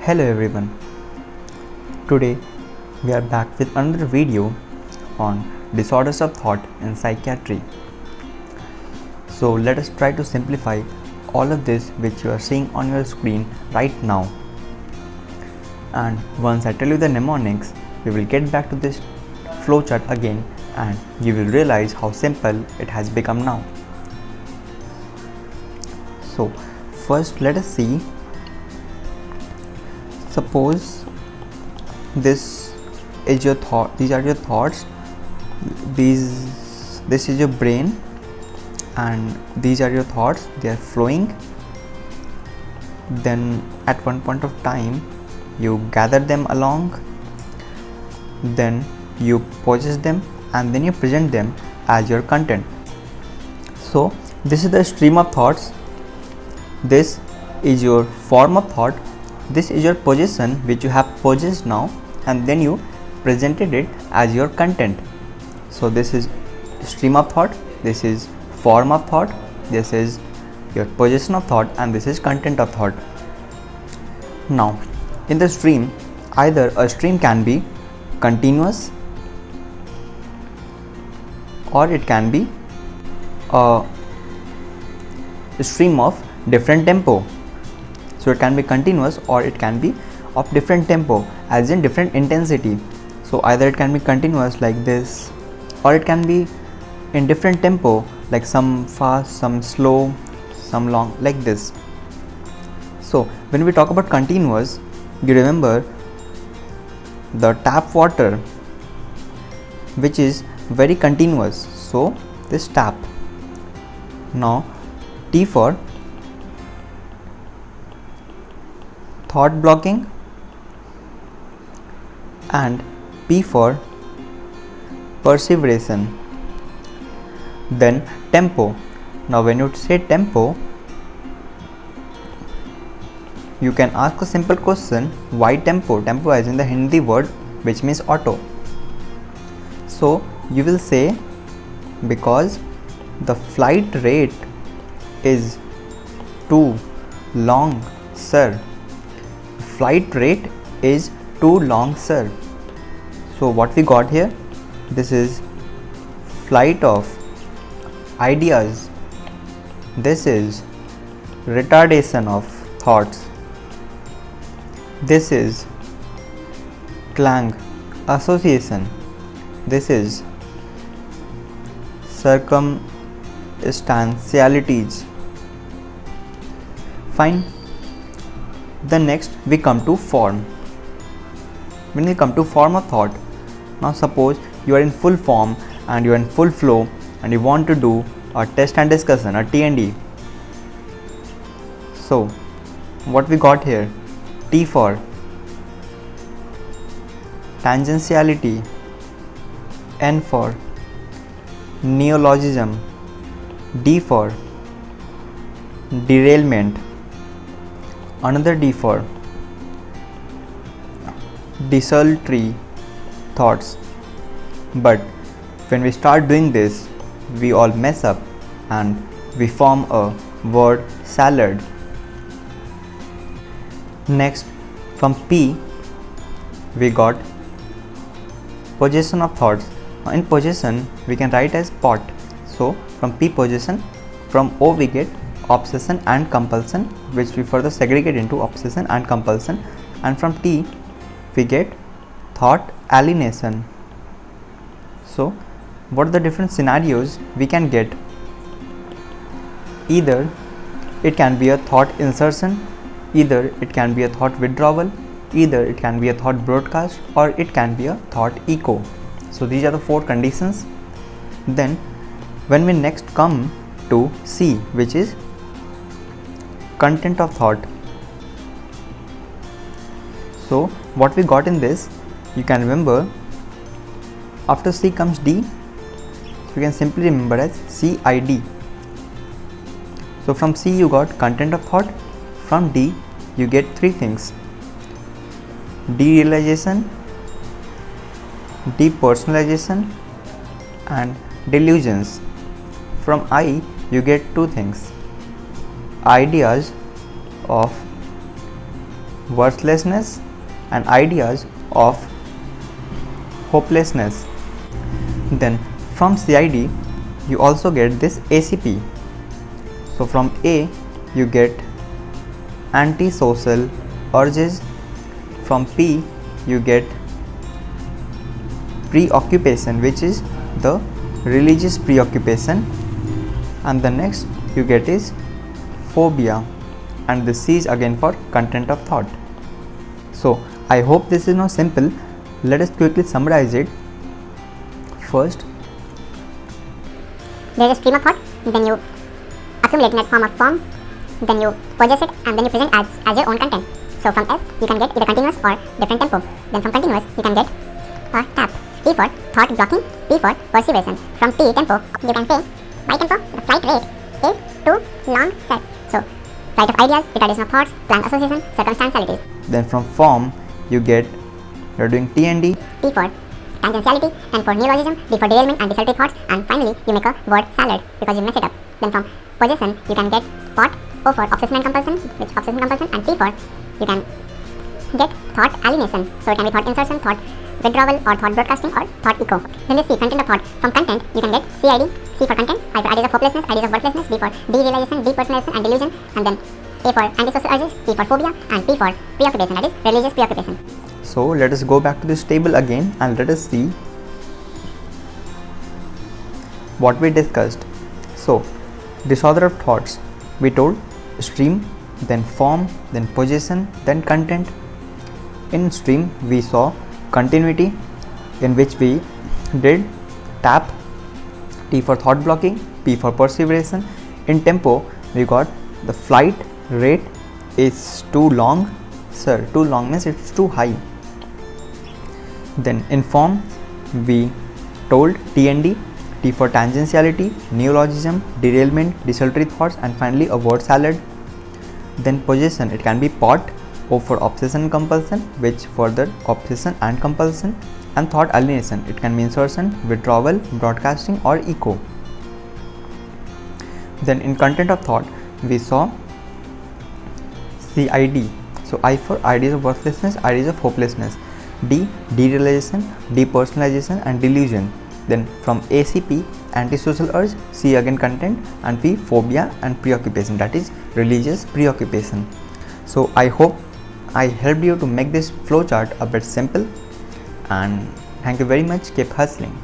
Hello everyone. Today we are back with another video on disorders of thought in psychiatry. So let us try to simplify all of this which you are seeing on your screen right now. And once I tell you the mnemonics, we will get back to this flowchart again and you will realize how simple it has become now. So first let us see. Suppose this is your thought, these are your thoughts, this is your brain and these are your thoughts, they are flowing. Then at one point of time you gather them along, then you process them and then you present them as your content. So this is the stream of thoughts, this is your form of thought, this is your possession which you have possessed now, and then you presented it as your content. So this is stream of thought, this is form of thought, this is your possession of thought, and this is content of thought. Now in the stream, either a stream can be continuous or it can be a stream of different tempo. So it can be continuous or it can be of different tempo, as in different intensity. So either it can be continuous like this, or it can be in different tempo, like some fast, some slow, some long, like this. So when we talk about continuous, you remember the tap water which is very continuous, so this tap. Now T for thought blocking and P for perseveration. Then tempo. Now when you say tempo, you can ask a simple question, why tempo? Tempo as in the Hindi word which means auto. So you will say because the flight rate is too long, sir. Flight rate is too long, sir. So what we got here, this is flight of ideas, this is retardation of thoughts, this is clang association, this is circumstantialities. Fine. The next we come to form. When we come to form of thought, now suppose you are in full form and you are in full flow and you want to do a test and discussion, a T&D. So what we got here, T for tangentiality, N for neologism, D for derailment, another D for desultory thoughts. But when we start doing this, we all mess up and we form a word salad. Next, from P we got possession of thoughts. Now in possession we can write as pot. So from P possession, from O we get obsession and compulsion, which we further segregate into obsession and compulsion, and from T we get thought alienation. So what are the different scenarios we can get? Either it can be a thought insertion, either it can be a thought withdrawal, either it can be a thought broadcast, or it can be a thought echo. So these are the four conditions. Then when we next come to C, which is content of thought. So what we got in this, you can remember, after C comes D, so you can simply remember as CID. So from C you got content of thought, from D you get three things: derealization, depersonalization, and delusions. From I you get two things: ideas of worthlessness and ideas of hopelessness. Then from CID you also get this ACP. So from A you get antisocial urges, from P you get preoccupation, which is the religious preoccupation, and the next you get is phobia, and the C is again for content of thought. So I hope this is now simple. Let us quickly summarize it. First, there is a stream of thought, then you accumulate in that form, then you possess it, and then you present as your own content. So from S you can get either continuous or different tempo. Then from continuous you can get a tap. T for thought blocking, P for perseveration. From T, tempo, you can say by tempo the flight rate is too long set. So flight of ideas, retardation of thoughts, planned association, circumstantiality. then from form you get, you're doing TND, T for tangentiality, N for neologism, D for derailment and desultory thoughts, and finally you make a word salad because you mess it up. Then from possession you can get pot, O for obsession and compulsion, which obsession compulsion, and T for you can get thought alienation. So it can be thought insertion, thought withdrawal, or thought broadcasting, or thought echo. Then this C, content of thought. From content you can get CID, C for content, I for ideas of hopelessness, ideas of worthlessness, D for derealization, depersonalization and delusion, and then A for antisocial urges, P for phobia, and P for preoccupation, that is religious preoccupation. So let us go back to this table again and let us see what we discussed. So disorder of thoughts, we told stream, then form, then possession, then content. In stream we saw continuity, in which we did tap, T for thought blocking, P for perseveration. In tempo we got the flight rate is too long. Sir, too long means it's too high. Then in form we told TND, T for tangentiality, neologism, derailment, desultory thoughts, and finally a word salad. Then possession, it can be pot, O for obsession and compulsion, which further obsession and compulsion, and thought alienation, it can be insertion, withdrawal, broadcasting, or echo. Then in content of thought we saw CID, so I for ideas of worthlessness, ideas of hopelessness, D derealization, depersonalization and delusion. Then from ACP antisocial urge, C again content, and P phobia and preoccupation, that is religious preoccupation. So I hope I helped you to make this flowchart a bit simple, and thank you very much. Keep hustling.